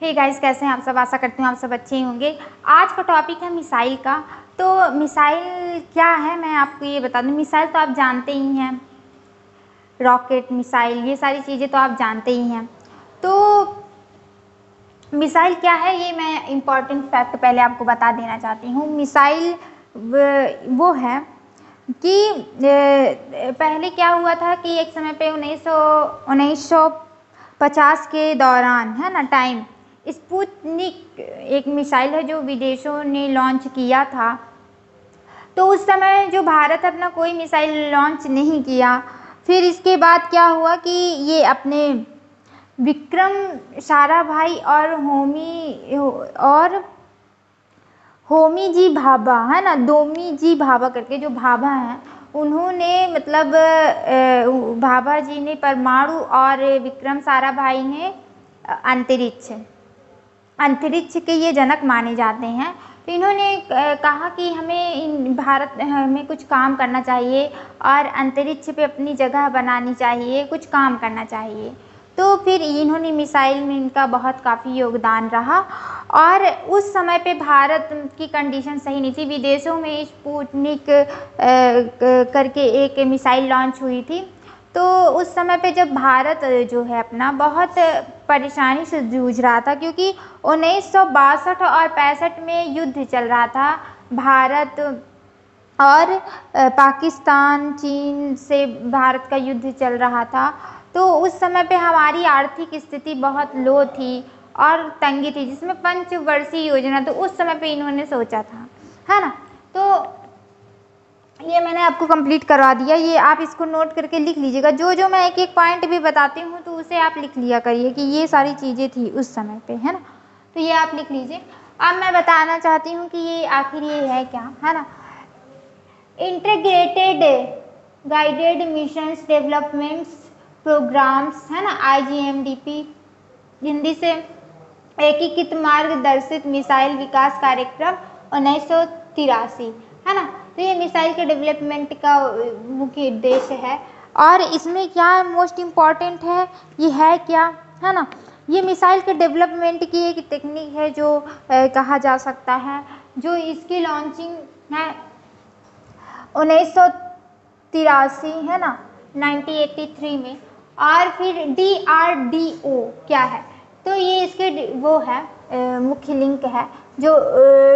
Hey guys, कैसे हैं आप सब। आशा करती हूँ आप सब अच्छे ही होंगे। आज का टॉपिक है मिसाइल का। तो मिसाइल क्या है मैं आपको ये बता दूँ। मिसाइल तो आप जानते ही हैं, रॉकेट, मिसाइल, ये सारी चीज़ें तो आप जानते ही हैं। तो मिसाइल क्या है ये मैं इम्पॉर्टेंट फैक्ट पहले आपको बता देना चाहती हूँ। मिसाइल वो है कि पहले क्या हुआ था कि एक समय पे 1950 के दौरान, है ना, टाइम, स्पुतनिक एक मिसाइल है जो विदेशों ने लॉन्च किया था। तो उस समय जो भारत अपना कोई मिसाइल लॉन्च नहीं किया। फिर इसके बाद क्या हुआ कि ये अपने विक्रम साराभाई और होमी जी भाभा, है ना, दोमी जी भाभा करके जो भाभा हैं, उन्होंने मतलब भाभा जी ने परमाणु और विक्रम साराभाई ने अंतरिक्ष के ये जनक माने जाते हैं। तो इन्होंने कहा कि हमें कुछ काम करना चाहिए और अंतरिक्ष पे अपनी जगह बनानी चाहिए, कुछ काम करना चाहिए। तो फिर इन्होंने मिसाइल में इनका बहुत काफ़ी योगदान रहा। और उस समय पे भारत की कंडीशन सही नहीं थी। विदेशों में स्पुतनिक करके एक मिसाइल लॉन्च हुई थी। तो उस समय पे जब भारत जो है अपना बहुत परेशानी से जूझ रहा था, क्योंकि 1962 और 65 में युद्ध चल रहा था। भारत और पाकिस्तान, चीन से भारत का युद्ध चल रहा था। तो उस समय पे हमारी आर्थिक स्थिति बहुत लो थी और तंगी थी, जिसमें पंचवर्षीय योजना तो उस समय पे इन्होंने सोचा था, है ना। तो ये मैंने आपको कंप्लीट करवा दिया। ये आप इसको नोट करके लिख लीजिएगा। जो जो मैं एक एक पॉइंट भी बताती हूँ तो उसे आप लिख लिया करिए कि ये सारी चीज़ें थी उस समय पे, है ना। तो ये आप लिख लीजिए। अब मैं बताना चाहती हूँ कि ये आखिर ये है क्या, है ना। Integrated guided missions developments programs, है ना, IGMDP, हिंदी से एकीकृत मार्गदर्शित मिसाइल विकास कार्यक्रम 1983, है ना। तो ये मिसाइल के डेवलपमेंट का मुख्य उद्देश्य है। और इसमें क्या मोस्ट इम्पॉर्टेंट है, ये है क्या, है ना। ये मिसाइल के डेवलपमेंट की एक टेक्निक है जो कहा जा सकता है, जो इसकी लॉन्चिंग है 1983, है ना, 1983 में। और फिर DRDO क्या है, तो ये इसके वो है मुख्य लिंक है जो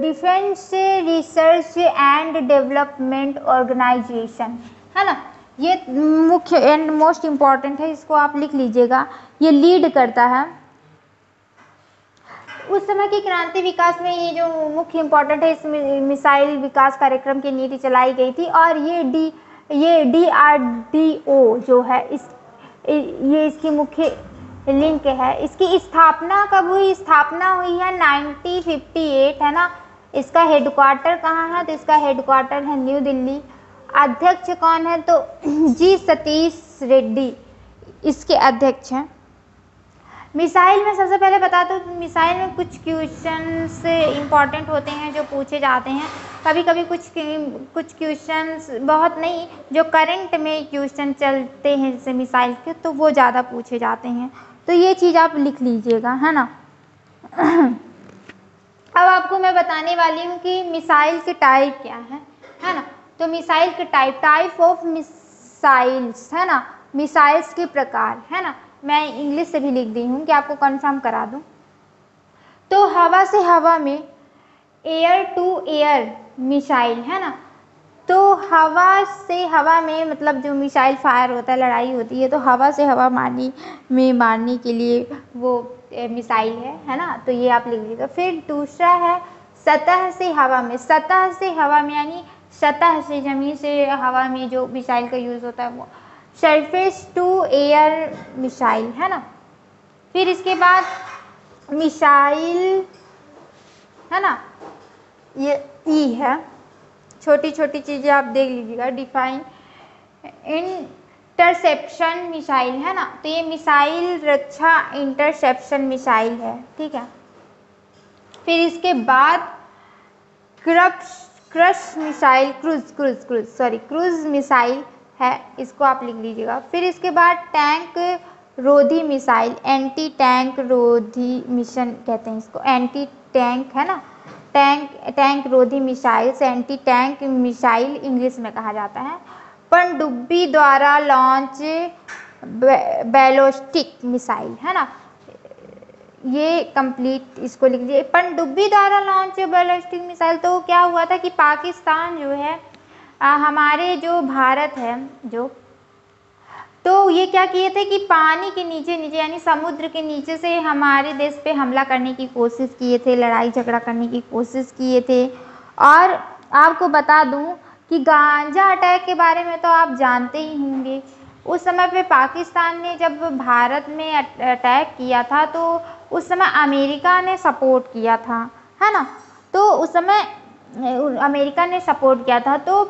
defence research and development organisation, है ना। ये मुख्य एंड मोस्ट इम्पॉर्टेंट है, इसको आप लिख लीजिएगा। ये लीड करता है। उस समय की क्रांति विकास में ये जो मुख्य इम्पॉर्टेंट है, इस मिसाइल विकास कार्यक्रम की नीति चलाई गई थी। और ये DRDO जो है ये इसकी मुख्य लिंक है। इसकी स्थापना कब हुई, स्थापना हुई है 1958, है ना। इसका हेडक्वार्टर कहाँ है, तो इसका हेडक्वार्टर है न्यू दिल्ली। अध्यक्ष कौन है, तो जी सतीश रेड्डी इसके अध्यक्ष हैं। मिसाइल में सबसे पहले बता दूं, मिसाइल में कुछ क्वेश्चंस इंपॉर्टेंट होते हैं जो पूछे जाते हैं। कभी कभी कुछ क्वेश्चंस, बहुत नहीं, जो करंट में क्वेश्चन चलते हैं जैसे मिसाइल के, तो वो ज़्यादा पूछे जाते हैं। तो ये चीज़ आप लिख लीजिएगा, है ना। अब आपको मैं बताने वाली हूँ कि मिसाइल के टाइप क्या है ना। तो मिसाइल के टाइप ऑफ मिसाइल्स, है ना, मिसाइल्स के प्रकार, है ना। मैं इंग्लिश से भी लिख दी हूँ कि आपको कंफर्म करा दूँ। तो हवा से हवा में, एयर टू एयर मिसाइल, है ना। तो हवा से हवा में मतलब जो मिसाइल फायर होता है, लड़ाई होती है, तो हवा से हवा मारने के लिए वो मिसाइल है ना। तो ये आप लिख लीजिएगा। फिर दूसरा है सतह से हवा में। सतह से हवा में यानी सतह से, जमीन से हवा में जो मिसाइल का यूज़ होता है वो सरफेस टू एयर मिसाइल, है ना। फिर इसके बाद मिसाइल, है ना, ये ई है। छोटी छोटी चीज़ें आप देख लीजिएगा। डिफाइन इंटरसेप्शन मिसाइल, है ना। तो ये मिसाइल रक्षा इंटरसेप्शन मिसाइल है, ठीक है। फिर इसके बाद क्रश मिसाइल, क्रूज मिसाइल है, इसको आप लिख लीजिएगा। फिर इसके बाद टैंक रोधी मिसाइल, एंटी टैंक रोधी मिशन कहते हैं इसको, एंटी टैंक है ना, टैंक रोधी missile, anti tank missile English में कहा जाता है। पनडुब्बी द्वारा लॉन्च बैलिस्टिक मिसाइल है ना, ये कंप्लीट इसको लिख लीजिए। पनडुब्बी द्वारा लॉन्च बैलिस्टिक मिसाइल, तो क्या हुआ था कि पाकिस्तान जो है हमारे जो भारत है जो, तो ये क्या किए थे कि पानी के नीचे यानी समुद्र के नीचे से हमारे देश पे हमला करने की कोशिश किए थे, लड़ाई झगड़ा करने की कोशिश किए थे। और आपको बता दूं कि गांजा अटैक के बारे में तो आप जानते ही होंगे। उस समय पे पाकिस्तान ने जब भारत में अटैक किया था तो उस समय अमेरिका ने सपोर्ट किया था, है ना। तो उस समय अमेरिका ने सपोर्ट किया था। तो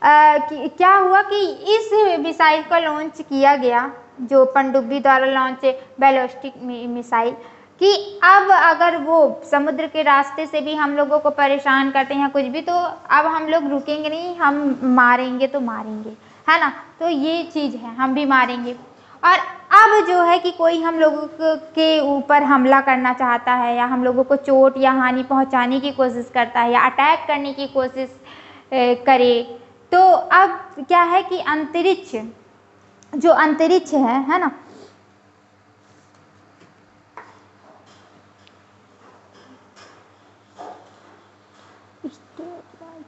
क्या हुआ कि इस मिसाइल को लॉन्च किया गया, जो पनडुब्बी द्वारा लॉन्च बैलिस्टिक मिसाइल, कि अब अगर वो समुद्र के रास्ते से भी हम लोगों को परेशान करते हैं कुछ भी, तो अब हम लोग रुकेंगे नहीं, हम मारेंगे तो मारेंगे, है ना। तो ये चीज़ है, हम भी मारेंगे। और अब जो है कि कोई हम लोगों के ऊपर हमला करना चाहता है या हम लोगों को चोट या हानि पहुंचाने की कोशिश करता है या अटैक करने की कोशिश करे, तो अब क्या है कि अंतरिक्ष, जो अंतरिक्ष है ना,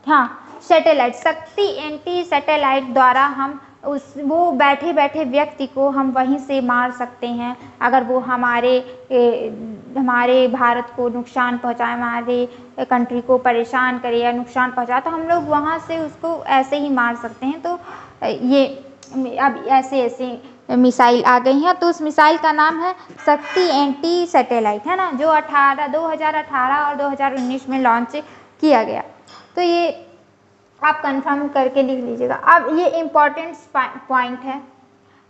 हाँ, सैटेलाइट, शक्ति एंटी सैटेलाइट द्वारा हम वो बैठे बैठे व्यक्ति को हम वहीं से मार सकते हैं। अगर वो हमारे भारत को नुकसान पहुंचाए, हमारे कंट्री को परेशान करे या नुकसान पहुंचाए, तो हम लोग वहाँ से उसको ऐसे ही मार सकते हैं। तो ये अब ऐसे मिसाइल आ गई हैं। तो उस मिसाइल का नाम है शक्ति एंटी सैटेलाइट, है ना, जो 2018 और 2019 में लॉन्च किया गया। तो ये आप कंफर्म करके लिख लीजिएगा। अब ये इम्पोर्टेंट पॉइंट है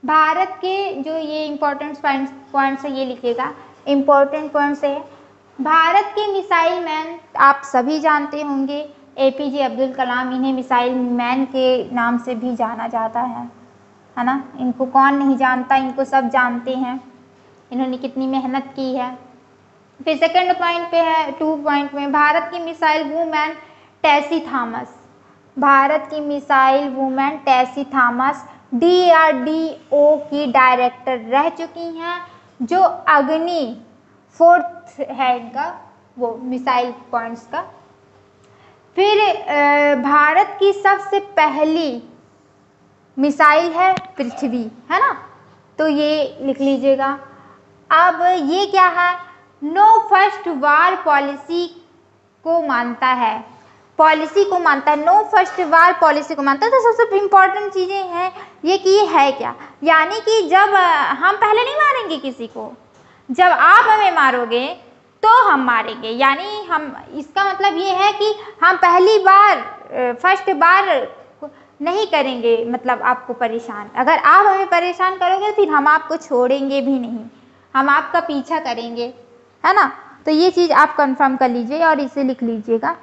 भारत के, जो ये इम्पोर्टेंट पॉइंट्स है ये लिखिएगा। इम्पोर्टेंट पॉइंट्स है, भारत के मिसाइल मैन आप सभी जानते होंगे, APJ अब्दुल कलाम, इन्हें मिसाइल मैन के नाम से भी जाना जाता है ना। इनको कौन नहीं जानता, इनको सब जानते हैं, इन्होंने कितनी मेहनत की है। फिर सेकंड पॉइंट पे है, 2 पॉइंट में, भारत की मिसाइल वूमैन टेसी थॉमस, भारत की missile women Tessy Thomas DRDO की डायरेक्टर रह चुकी हैं, जो अग्नि 4th है इनका वो मिसाइल पॉइंट्स का। फिर भारत की सबसे पहली मिसाइल है पृथ्वी, है ना, तो ये लिख लीजिएगा। अब ये क्या है, नो फर्स्ट वार पॉलिसी को मानता है, नो फर्स्ट वार पॉलिसी को मानता है। तो सबसे इम्पोर्टेंट चीज़ें हैं ये कि ये है क्या, यानी कि जब हम पहले नहीं मारेंगे किसी को, जब आप हमें मारोगे तो हम मारेंगे, यानी हम, इसका मतलब ये है कि हम पहली बार फर्स्ट बार नहीं करेंगे, मतलब आपको परेशान। अगर आप हमें परेशान करोगे फिर हम आपको छोड़ेंगे भी नहीं, हम आपका पीछा करेंगे, है ना। तो ये चीज़ आप कंफर्म कर लीजिए और इसे लिख लीजिएगा।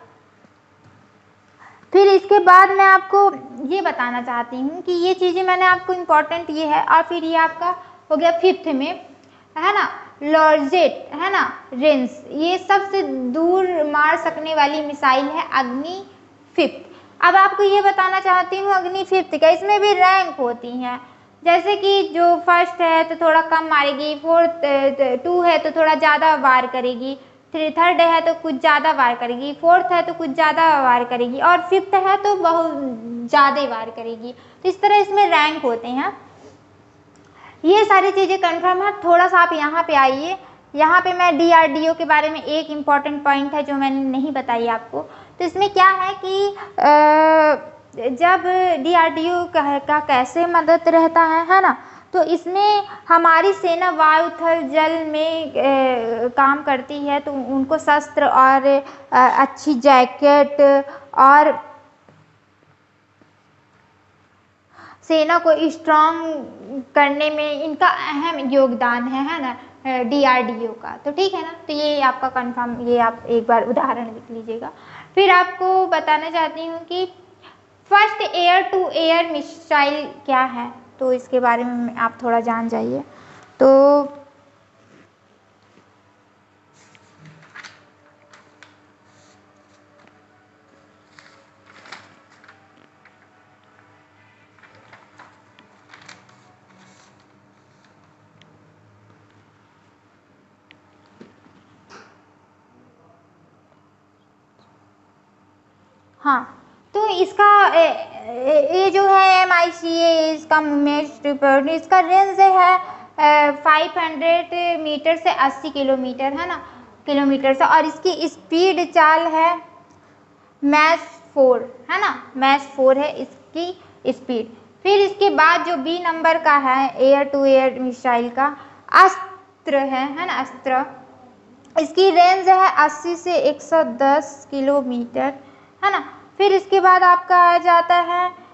फिर इसके बाद मैं आपको ये बताना चाहती हूँ कि ये चीज़ें मैंने आपको इम्पोर्टेंट ये है। और फिर ये आपका हो गया 5th में, है ना, लॉर्जेट, है ना, रेंस, ये सबसे दूर मार सकने वाली मिसाइल है अग्नि 5th। अब आपको ये बताना चाहती हूँ अग्नि 5th का, इसमें भी रैंक होती हैं, जैसे कि जो फर्स्ट है तो थोड़ा कम मारेगी, 2 है तो थोड़ा ज़्यादा वार करेगी, 3rd है तो कुछ ज़्यादा वार करेगी, 4th है तो कुछ ज़्यादा वार करेगी, और 5th है तो बहुत ज़्यादा वार करेगी। तो इस तरह इसमें रैंक होते हैं। ये सारी चीज़ें कंफर्म है। थोड़ा सा आप यहाँ पे आइए, यहाँ पे मैं DRDO के बारे में एक इम्पॉर्टेंट पॉइंट है जो मैंने नहीं बताई आपको। तो इसमें क्या है कि जब DRDO का कैसे मदद रहता है ना, तो इसमें हमारी सेना वायु थल जल में काम करती है, तो उनको शस्त्र और अच्छी जैकेट और सेना को स्ट्रॉन्ग करने में इनका अहम योगदान है ना, DRDO का। तो ठीक है ना, तो ये आपका कंफर्म, ये आप एक बार उदाहरण लिख लीजिएगा। फिर आपको बताना चाहती हूँ कि first air to air missile क्या है। तो इसके बारे में आप थोड़ा जान जाइए। तो हाँ, तो इसका ये जो है MICA इसका मोस्ट इम्पोर्टेंट, इसका रेंज है 500 मीटर से 80 किलोमीटर, है ना, किलोमीटर से। और इसकी स्पीड चाल है मैच 4, है ना, मैच 4 है इसकी स्पीड। फिर इसके बाद जो B नंबर का है एयर टू एयर मिसाइल का अस्त्र है ना, अस्त्र, इसकी रेंज है 80 से 110 किलोमीटर, है ना। फिर इसके बाद आपका आ जाता है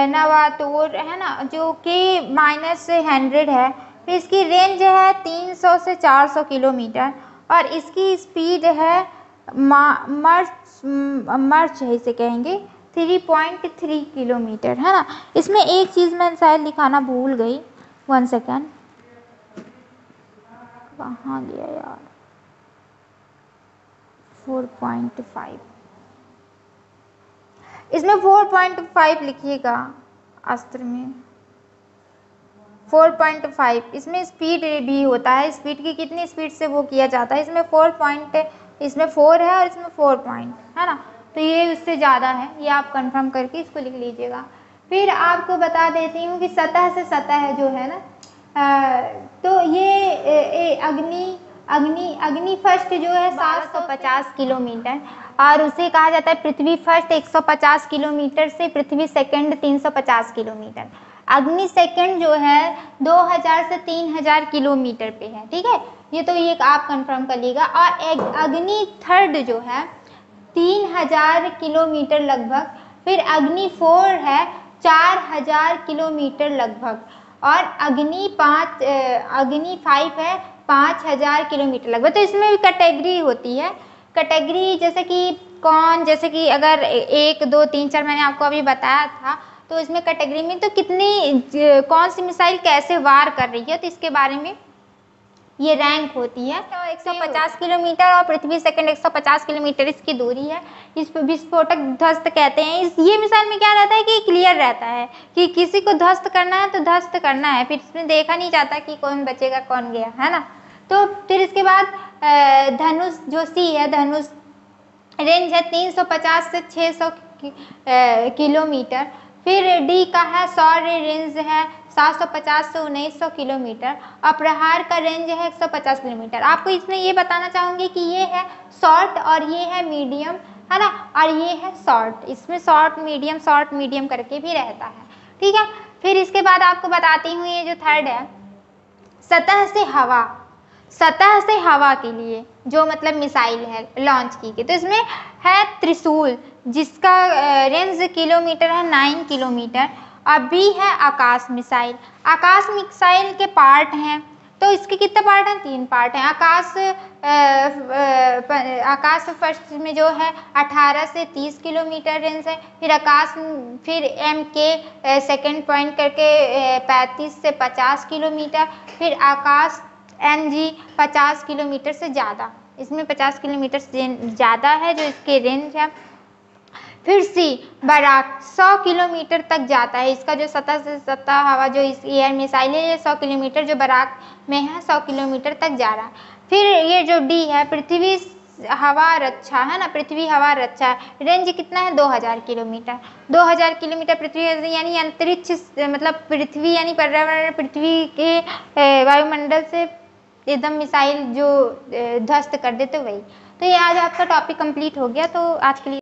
नवातोर, है ना, जो कि -100 है। फिर इसकी रेंज है 300 से 400 किलोमीटर और इसकी स्पीड है मर्च है इसे कहेंगे 3.3 किलोमीटर, है ना। इसमें एक चीज़ मैं शायद लिखाना भूल गई, 1 सेकेंड, कहाँ गया यार, 4.5, इसमें 4.5 लिखिएगा, अस्त्र में 4.5, इसमें स्पीड भी होता है, स्पीड की कितनी स्पीड से वो किया जाता है, इसमें 4 है और इसमें 4 पॉइंट, है ना, तो ये उससे ज़्यादा है, ये आप कंफर्म करके इसको लिख लीजिएगा। फिर आपको बता देती हूँ कि सतह से सतह जो है ना, तो ये अग्नि फर्स्ट जो है 750 किलोमीटर और उसे कहा जाता है पृथ्वी फर्स्ट 150 किलोमीटर से पृथ्वी सेकंड 350 किलोमीटर। अग्नि सेकंड जो है 2000 से 3000 किलोमीटर पे है, ठीक है, ये तो ये आप कंफर्म कर लीजिएगा। और अग्नि थर्ड जो है 3000 किलोमीटर लगभग, फिर अग्नि 4 है 4000 किलोमीटर लगभग और अग्नि 5 है 5000 किलोमीटर लगभग। तो इसमें भी कैटेगरी होती है, कैटेगरी जैसे कि जैसे कि अगर 1 2 3 4 मैंने आपको अभी बताया था, तो इसमें कैटेगरी में तो कौन सी मिसाइल कैसे वार कर रही है, तो इसके बारे में ये रैंक होती है। तो 150 किलोमीटर और पृथ्वी सेकंड 150 किलोमीटर इसकी दूरी है। इस विस्फोटक ध्वस्त कहते हैं। ये मिसाइल में क्या रहता है कि क्लियर रहता है कि किसी को ध्वस्त करना है तो ध्वस्त करना है, फिर इसमें देखा नहीं जाता कि कौन बचेगा कौन गया, है ना। तो फिर इसके बाद धनुष जो C है, धनुष रेंज है 350 से 600 किलोमीटर। फिर D का है सौर्य, रेंज है 750 से 1900 किलोमीटर और प्रहार का रेंज है 150 किलोमीटर। आपको इसमें ये बताना चाहूँगी कि ये है शॉर्ट और ये है मीडियम, है ना, और ये है शॉर्ट, इसमें शॉर्ट मीडियम करके भी रहता है, ठीक है। फिर इसके बाद आपको बताती हूँ ये जो थर्ड है सतह से हवा के लिए जो मतलब मिसाइल है लॉन्च की गई, तो इसमें है त्रिशूल जिसका रेंज किलोमीटर है 9 किलोमीटर और B है आकाश मिसाइल। आकाश मिसाइल के पार्ट हैं, तो इसके कितने पार्ट हैं, 3 पार्ट हैं। आकाश फर्स्ट में जो है 18 से 30 किलोमीटर रेंज है। फिर MK सेकेंड पॉइंट करके 35 से 50 किलोमीटर। फिर आकाश NG 50 किलोमीटर से ज़्यादा, इसमें 50 किलोमीटर से ज़्यादा है जो इसके रेंज है। फिर C बराक 100 किलोमीटर तक जाता है, इसका जो सतह से सतह हवा जो इस एयर मिसाइल है ये 100 किलोमीटर जो बराक में है 100 किलोमीटर तक जा रहा है। फिर ये जो D है पृथ्वी हवा रक्षा, है ना, पृथ्वी हवा रक्षा, रेंज कितना है 2000 किलोमीटर। 2000 किलोमीटर पृथ्वी यानी अंतरिक्ष मतलब पृथ्वी यानी पर्यावरण पृथ्वी के वायुमंडल से एकदम मिसाइल जो ध्वस्त कर देते वही। तो ये आज आपका टॉपिक कंप्लीट हो गया, तो आज के लिए